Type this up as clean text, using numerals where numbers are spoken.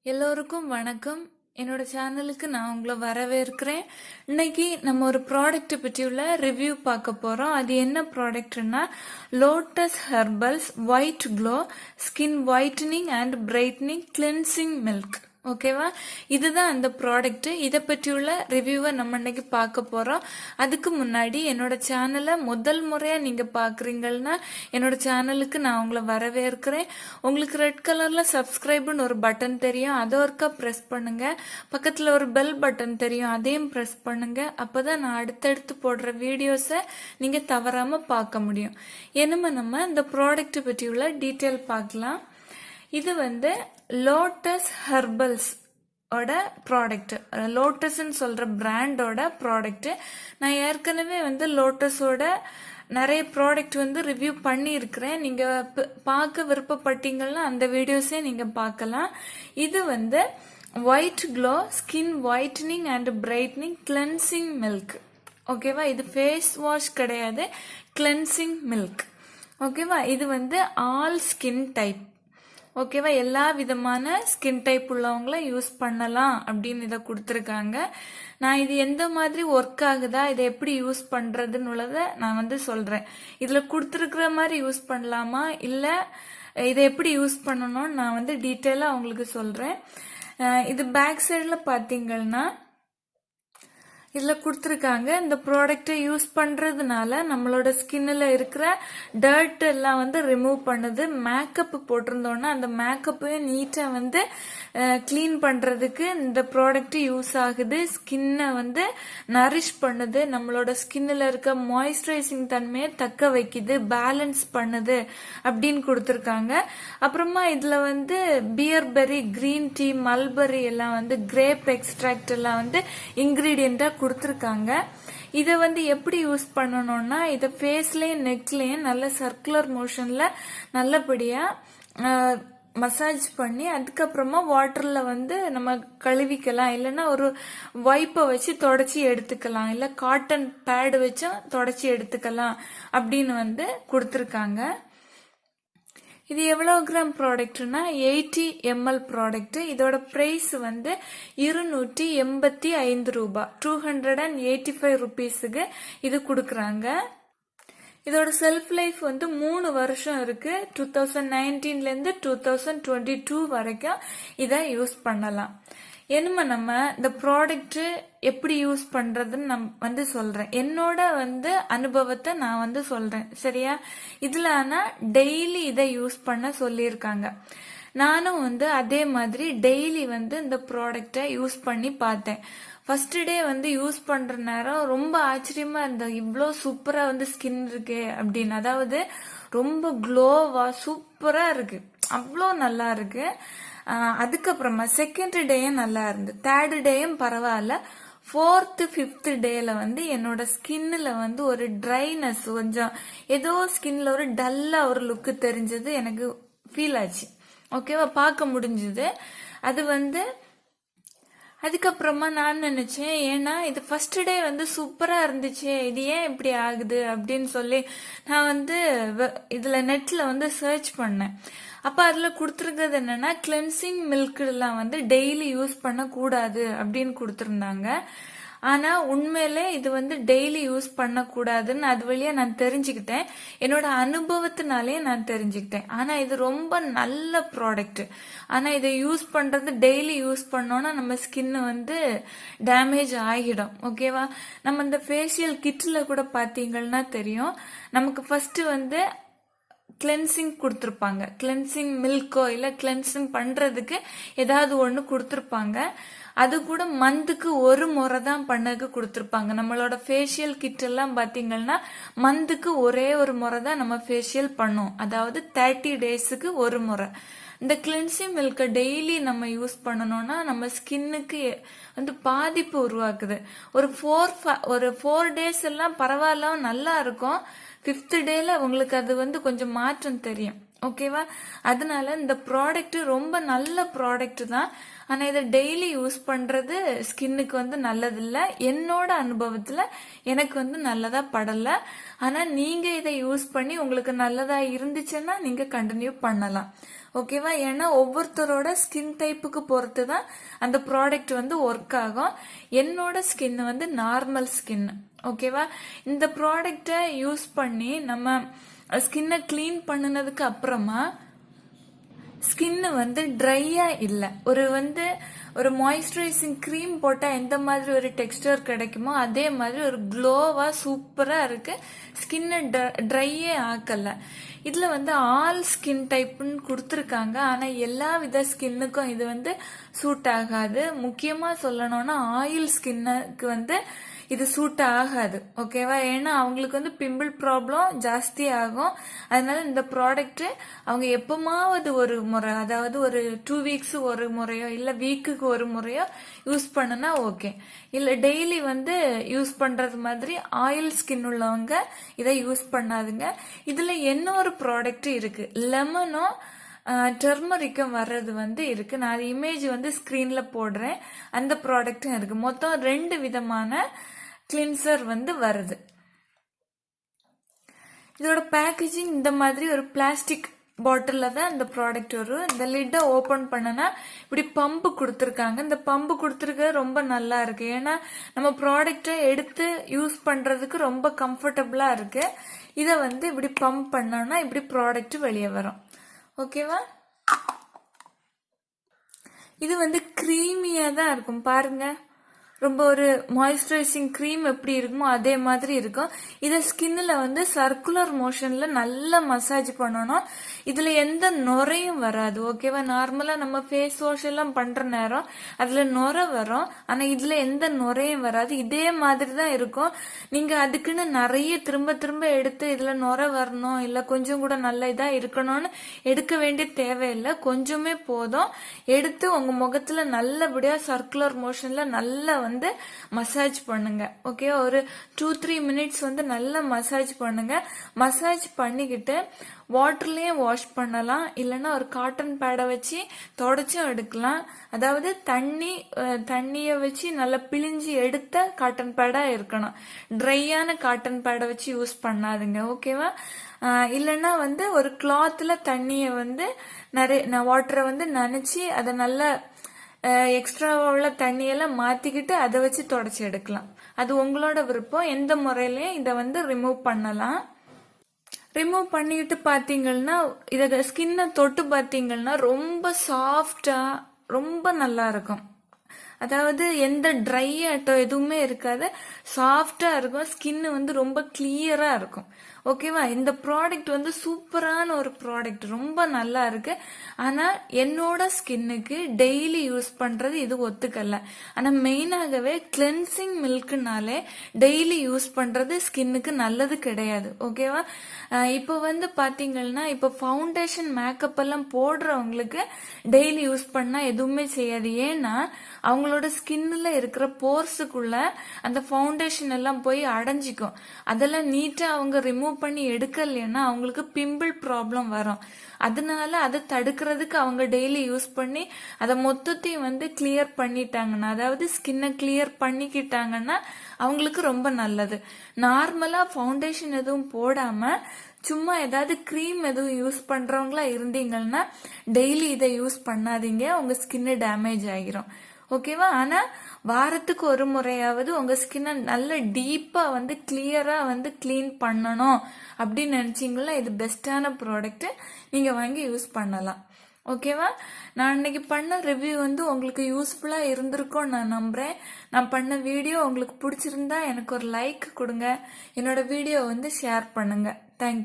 எல்லோருக்கும் வணக்கம். என்னோட சேனலுக்கு நான் உங்களை வரவேற்கிறேன். இன்னைக்கு நம்ம ஒரு ப்ராடக்ட் பற்றியுள்ள ரிவ்யூ பார்க்க போறோம். அது என்ன ப்ராடக்ட்னா lotus herbals white glow skin whitening and brightening cleansing milk. ஓகேவா, இதுதான் அந்த ப்ராடக்ட். இதை பற்றியுள்ள ரிவ்யூவை நம்ம இன்னைக்கு பார்க்க போறோம். அதுக்கு முன்னாடி என்னோட சேனலை முதல் முறையா நீங்க பாக்குறீங்கன்னா என்னோட சேனலுக்கு நான் உங்களை வரவேற்கிறேன். உங்களுக்கு ரெட் கலர்ல சப்ஸ்கிரைப்னு ஒரு பட்டன் தெரியும், அதை ஒருக்கா பிரஸ் பண்ணுங்க. பக்கத்துல ஒரு பெல் பட்டன் தெரியும், அதையும் பிரஸ் பண்ணுங்க. அப்பதான் நான் அடுத்தடுத்து போடுற வீடியோஸை நீங்க தவறாம பார்க்க முடியும். என்னமா நம்ம இந்த ப்ராடக்ட் பற்றியுள்ள டீட்டெயில் பார்க்கலாம். இது லோட்டஸ் ஹெர்பல்ஸ் ஓட ப்ராடக்ட், லோட்டஸ் சொல்ற பிராண்டோட ப்ராடக்ட். நான் ஏற்கனவே லோட்டஸோட நிறைய ப்ராடக்ட் ரிவ்யூ பண்ணி இருக்கிறேன். நீங்க பார்க்க விருப்பப்பட்டீங்கன்னா அந்த வீடியோஸே நீங்க பார்க்கலாம். இது white glow skin whitening and brightening cleansing milk. ஓகேவா, இது ஃபேஸ் வாஷ் கிடையாது, கிளென்சிங் மில்க். ஓகேவா, இது ஆல் ஸ்கின் டைப். ஓகேவா, எல்லா விதமான ஸ்கின் டைப் உள்ளவங்கள யூஸ் பண்ணலாம் அப்படின்னு இதை கொடுத்துருக்காங்க. நான் இது எந்த மாதிரி ஒர்க் ஆகுதா, இதை எப்படி யூஸ் பண்றதுன்னு உள்ளதை நான் சொல்றேன். இதுல கொடுத்துருக்கிற மாதிரி யூஸ் பண்ணலாமா இல்ல இதை எப்படி யூஸ் பண்ணணும்னு நான் டீட்டெயிலா உங்களுக்கு சொல்றேன். இது பேக் சைடுல பாத்தீங்கன்னா இதுல கொடுத்துருக்காங்க. இந்த ப்ராடக்டை யூஸ் பண்றதுனால நம்மளோட ஸ்கின்ல இருக்கிற டர்ட் எல்லாம் ரிமூவ் பண்ணுது. மேக்கப் போட்டிருந்தோம்னா அந்த மேக்கப்பையும் நீட்டா கிளீன் பண்றதுக்கு இந்த ப்ராடக்ட் யூஸ் ஆகுது. ஸ்கின்னை நரிஷ் பண்ணுது, நம்மளோட ஸ்கின்ல இருக்க மாய்ஸ்சரைசிங் தன்மையை தக்க வைக்குது, பேலன்ஸ் பண்ணுது அப்படின்னு கொடுத்துருக்காங்க. அப்புறமா இதுல பியர்பெரி, கிரீன் டீ, மல்பெரி எல்லாம் கிரேப் எக்ஸ்ட்ராக்ட் எல்லாம் இன்கிரீடியண்டா கொடுத்துருக்காங்க. இதை எப்படி யூஸ் பண்ணணும்னா இதை ஃபேஸ்லயும் நெக்லயும் நல்ல சர்க்குலர் மோஷன்ல நல்லபடியா மசாஜ் பண்ணி அதுக்கப்புறமா வாட்டர்ல நம்ம கழுவிக்கலாம், இல்லைன்னா ஒரு வைப்பை வச்சு தொடச்சி எடுத்துக்கலாம், இல்ல காட்டன் பேட் வச்சும் தொடச்சி எடுத்துக்கலாம் அப்படின்னு கொடுத்துருக்காங்க. இது எவ்வளவு கிராம் ப்ராடக்ட்னா 80 ml ப்ராடக்ட். இதோட பிரைஸ் 285 ரூபாய், 285 ருபீஸுக்கு இது கொடுக்கறாங்க. இதோட செல்ஃப் லைஃப் 3 வருஷம் இருக்கு. 2019ல இருந்து 2022 வரைக்கும் இதை யூஸ் பண்ணலாம். என்னமா நம்ம இந்த ப்ராடக்ட் எப்படி யூஸ் பண்றதுன்னு நான் சொல்றேன். என்னோட அனுபவத்தை நான் சொல்றேன், சரியா? இதுல ஆனா டெய்லி இதை யூஸ் பண்ண சொல்லியிருக்காங்க. நானும் அதே மாதிரி டெய்லி இந்த ப்ராடக்டை யூஸ் பண்ணி பார்த்தேன். ஃபர்ஸ்ட் டே யூஸ் பண்ற நேரம் ரொம்ப ஆச்சரியமா இருந்தது, இவ்வளோ சூப்பரா ஸ்கின் இருக்கு அப்படின்னு. அதாவது ரொம்ப க்ளோவா சூப்பரா இருக்கு, அவ்வளோ நல்லா இருக்கு. அதுக்கப்புறமா செகண்ட் டேயும் நல்லா இருந்து, தேர்ட் டேயும் பரவாயில்ல. ஃபோர்த் ஃபிஃப்த் டேல என்னோட ஸ்கின்ல ஒரு ட்ரைனஸ், கொஞ்சம் ஏதோ ஸ்கின்ல ஒரு டல்லா ஒரு லுக்கு தெரிஞ்சது, எனக்கு ஃபீல் ஆச்சு. ஓகேவா, பார்க்க முடிஞ்சது. அது அதுக்கப்புறமா நான் நினைச்சேன், ஏன்னா இது ஃபர்ஸ்ட் டே சூப்பரா இருந்துச்சு, இது ஏன் இப்படி ஆகுது அப்படின்னு சொல்லி நான் இதுல நெட்ல சர்ச் பண்ணேன். அப்ப அதுல கொடுத்துருக்கிறது என்னன்னா கிளென்சிங் மில்க் எல்லாம் டெய்லி யூஸ் பண்ண கூடாது அப்படின்னு கொடுத்துருந்தாங்க. ஆனா உண்மையிலே இது டெய்லி யூஸ் பண்ண கூடாதுன்னு அது வழியா நான் தெரிஞ்சுக்கிட்டேன், என்னோட அனுபவத்தினாலே நான் தெரிஞ்சுக்கிட்டேன். ஆனா இது ரொம்ப நல்ல ப்ராடக்ட். ஆனா இதை யூஸ் பண்றது டெய்லி யூஸ் பண்ணோம்னா நம்ம ஸ்கின் டேமேஜ் ஆகிடும். ஓகேவா, நம்ம இந்த ஃபேஷியல் கிட்ல கூட பாத்தீங்கன்னா தெரியும், நமக்கு ஃபர்ஸ்ட் கிளென்சிங் கொடுத்துருப்பாங்க. கிளென்சிங் மில்கோ இல்ல கிளென்சிங் பண்றதுக்கு ஏதாவது ஒண்ணு கொடுத்துருப்பாங்க. அது கூட மந்த்துக்கு ஒரு முறை தான் பண்ணக்கு கொடுத்துருப்பாங்க. நம்மளோட ஃபேஷியல் கிட் எல்லாம் பாத்தீங்கன்னா மந்த்துக்கு ஒரே ஒரு முறை தான் நம்ம ஃபேஷியல் பண்ணும், அதாவது 30 டேஸுக்கு ஒரு முறை. இந்த கிளென்சிங் மில்கை டெய்லி நம்ம யூஸ் பண்ணணும்னா நம்ம ஸ்கின்னுக்கு பாதிப்பு உருவாக்குது. ஒரு 4 டேஸ் எல்லாம் பரவாயில்ல நல்லா இருக்கும். 5th டேல உங்களுக்கு அது கொஞ்சம் மாற்றம் தெரியும். ஓகேவா? அதனால இந்த ப்ராடக்ட் ரொம்ப நல்ல ப்ராடக்ட் தான். ஆனா இதை டெய்லி யூஸ் பண்றது ஸ்கின்னுக்கு வந்து நல்லதில்ல. என்னோட அனுபவத்துல எனக்கு வந்து நல்லதா படல. ஆனா நீங்க இதை யூஸ் பண்ணி உங்களுக்கு நல்லதா இருந்துச்சுன்னா நீங்க கண்டினியூ பண்ணலாம். ஓகேவா? ஏன்னா ஒவ்வொருத்தரோட ஸ்கின் டைப்புக்கு பொறுத்து தான் அந்த ப்ராடக்ட் வந்து ஒர்க் ஆகும். என்னோட ஸ்கின் வந்து நார்மல் ஸ்கின். ஓகேவா? இந்த ப்ராடக்டை யூஸ் பண்ணி நம்ம ஸ்கின்னை கிளீன் பண்ணினதுக்கு அப்புறமா ஸ்கின் வந்து ட்ரையா இல்லை. ஒரு மாய்ஸ்சரைசிங் க்ரீம் போட்டால் எந்த மாதிரி ஒரு டெக்ஸ்டர் கிடைக்குமோ அதே மாதிரி ஒரு க்ளோவா சூப்பரா இருக்கு. ஸ்கின்னை ட்ரையே ஆக்கல. இதுல வந்து ஆல் ஸ்கின் டைப்னு கொடுத்துருக்காங்க. ஆனா எல்லா வித ஸ்கின்னுக்கும் இது வந்து சூட் ஆகாது. முக்கியமா சொல்லணும்னா ஆயில் ஸ்கின்னுக்கு வந்து இது சூட் ஆகாது. ஓகேவா? ஏன்னா அவங்களுக்கு வந்து பிம்பிள் ப்ராப்ளம் ஜாஸ்தி ஆகும். அதனால இந்த ப்ராடக்ட் அவங்க எப்பமாவது ஒரு முறை, அதாவது ஒரு 2 வீக்ஸ் ஒரு முறையோ இல்ல வீக்குக்கு ஒரு முறையோ யூஸ் பண்ணுனா ஓகே. இல்ல டெய்லி வந்து யூஸ் பண்றது மாதிரி ஆயில் ஸ்கின் உள்ளவங்க இதை யூஸ் பண்ணாதுங்க. இதுல என்ன ஒரு ப்ராடக்ட் இருக்கு, லெமனும் டெர்மரிக்கும் வர்றது வந்து இருக்கு. நான் அது இமேஜ் வந்து ஸ்கிரீன்ல போடுறேன். அந்த ப்ராடக்டும் இருக்கு. மொத்தம் 2 விதமான கிளின்சர் வந்து வருது. இதோட பேக்கேஜிங் இந்த மாதிரி ஒரு பிளாஸ்டிக் பாட்டில்ல தான் இந்த ப்ராடக்ட் வரும். இந்த லிட்டை ஓபன் பண்ணனா இப்படி பம்பு கொடுத்துருக்காங்க. இந்த பம்பு கொடுத்துருக்க ரொம்ப நல்லா இருக்கு. ஏன்னா நம்ம ப்ராடக்டை எடுத்து யூஸ் பண்றதுக்கு ரொம்ப கம்ஃபர்டபுளா இருக்கு. இதை வந்து இப்படி பம்ப் பண்ணோம்னா இப்படி ப்ராடக்ட் வெளியே வரும். ஓகேவா? இது வந்து கிரீமியா தான் இருக்கும். பாருங்க, ரொம்ப ஒரு மாய்ஸ்சரைசிங் க்ரீம் எப்படி இருக்குமோ அதே மாதிரி இருக்கும். இதை ஸ்கின்ல வந்து சர்க்குலர் மோஷன்ல நல்லா மசாஜ் பண்ணணும். இதுல எந்த நுரையும் வராது. ஓகேவா? நார்மலா நம்ம ஃபேஸ் வாஷ் எல்லாம் பண்ற நேரம் அதுல நுரை வரும். ஆனா இதுல எந்த நுரையும் வராது. இதே மாதிரி தான் இருக்கும். நீங்க அதுக்குன்னு நிறைய திரும்ப திரும்ப எடுத்து இதுல நுரை வரணும் இல்ல கொஞ்சம் கூட நல்ல இதா இருக்கணும்னு எடுக்க வேண்டிய தேவையில்லை. கொஞ்சமே போதும். எடுத்து உங்க முகத்துல நல்லபடியா சர்க்குலர் மோஷன்ல நல்லா வந்து மசாஜ் பண்ணுங்க. ஓகே? ஒரு 2-3 மினிட்ஸ் வந்து நல்லா மசாஜ் பண்ணுங்க. மசாஜ் பண்ணிக்கிட்டு வாட்டர்லயே வாஷ் பண்ணலாம். இல்லைன்னா ஒரு காட்டன் பேடை வச்சு தொடச்சும் எடுக்கலாம். அதாவது தண்ணிய வச்சு நல்லா பிழிஞ்சு எடுத்த காட்டன் பேடா இருக்கணும். ட்ரையான காட்டன் பேடை வச்சு யூஸ் பண்ணாதுங்க. ஓகேவா? இல்லைன்னா வந்து ஒரு கிளாத்ல தண்ணிய வந்து வாட்டரை வந்து நனைச்சி அதை நல்லா எக்ஸ்ட்ரா உள்ள தண்ணியெல்லாம் மாத்திக்கிட்டு அதை வச்சு தொடச்சி எடுக்கலாம். அது உங்களோட விருப்பம். எந்த முறையிலயும் இதை வந்து ரிமூவ் பண்ணலாம். ரிமூவ் பண்ணிக்கிட்டு பாத்தீங்கன்னா இத ஸ்கின்னை தொட்டு பாத்தீங்கன்னா ரொம்ப சாஃப்டா ரொம்ப நல்லா இருக்கும். அதாவது எந்த ட்ரை ஆட்டோ எதுவுமே இருக்காது. சாஃப்டா இருக்கும். ஸ்கின் வந்து ரொம்ப கிளியரா இருக்கும். ஓகேவா? இந்த ப்ராடக்ட் வந்து சூப்பரான ஒரு ப்ராடக்ட். ரொம்ப நல்லா இருக்கு. ஆனா என்னோட ஸ்கின்னுக்கு டெய்லி யூஸ் பண்றது இது ஒத்துக்கல. ஆனா மெயினாகவே கிளென்சிங் மில்க்னாலே டெய்லி யூஸ் பண்றது ஸ்கின்னுக்கு நல்லது கிடையாது. ஓகேவா? இப்போ வந்து பாத்தீங்கன்னா இப்போ ஃபவுண்டேஷன் மேக்கப் எல்லாம் போடுறவங்களுக்கு டெய்லி யூஸ் பண்ணா எதுவுமே செய்யாது. ஏன்னா அவங்களோட ஸ்கின்ல இருக்கிற போர்ஸுக்குள்ள அந்த ஃபவுண்டேஷன் எல்லாம் போய் அடைஞ்சிக்கும். அதெல்லாம் நீட்டா அவங்க ரிமூவ் பண்ணி எடுக்கலைன்னா அவங்களுக்கு பிம்பிள் ப்ராப்ளம் வரும். அதனால அதை தடுக்கிறதுக்கு அவங்க டெய்லி யூஸ் பண்ணி அதை மொத்தத்தையும் வந்து கிளியர் பண்ணிட்டாங்கன்னா, அதாவது ஸ்கின்னை கிளியர் பண்ணிக்கிட்டாங்கன்னா அவங்களுக்கு ரொம்ப நல்லது. நார்மலா ஃபவுண்டேஷன் எதுவும் போடாம சும்மா ஏதாவது கிரீம் எதுவும் யூஸ் பண்றவங்களா இருந்தீங்கன்னா டெய்லி இதை யூஸ் பண்ணாதீங்க. உங்க ஸ்கின் டேமேஜ் ஆகிரும். ஓகேவா? ஆனா வாரத்துக்கு ஒரு முறையாவது உங்க ஸ்கின்னை நல்ல டீப்பா வந்து கிளியரா வந்து கிளீன் பண்ணணும் அப்படின்னு நினைச்சீங்களா இது பெஸ்டான ப்ராடக்ட். நீங்க வாங்கி யூஸ் பண்ணலாம். ஓகேவா? நான் இன்னைக்கு பண்ண ரிவ்யூ வந்து உங்களுக்கு யூஸ்ஃபுல்லா இருந்திருக்கும் நான் நம்புறேன். நான் பண்ண வீடியோ உங்களுக்கு பிடிச்சிருந்தா எனக்கு ஒரு லைக் கொடுங்க. என்னோட வீடியோ வந்து ஷேர் பண்ணுங்க. தேங்க்யூ.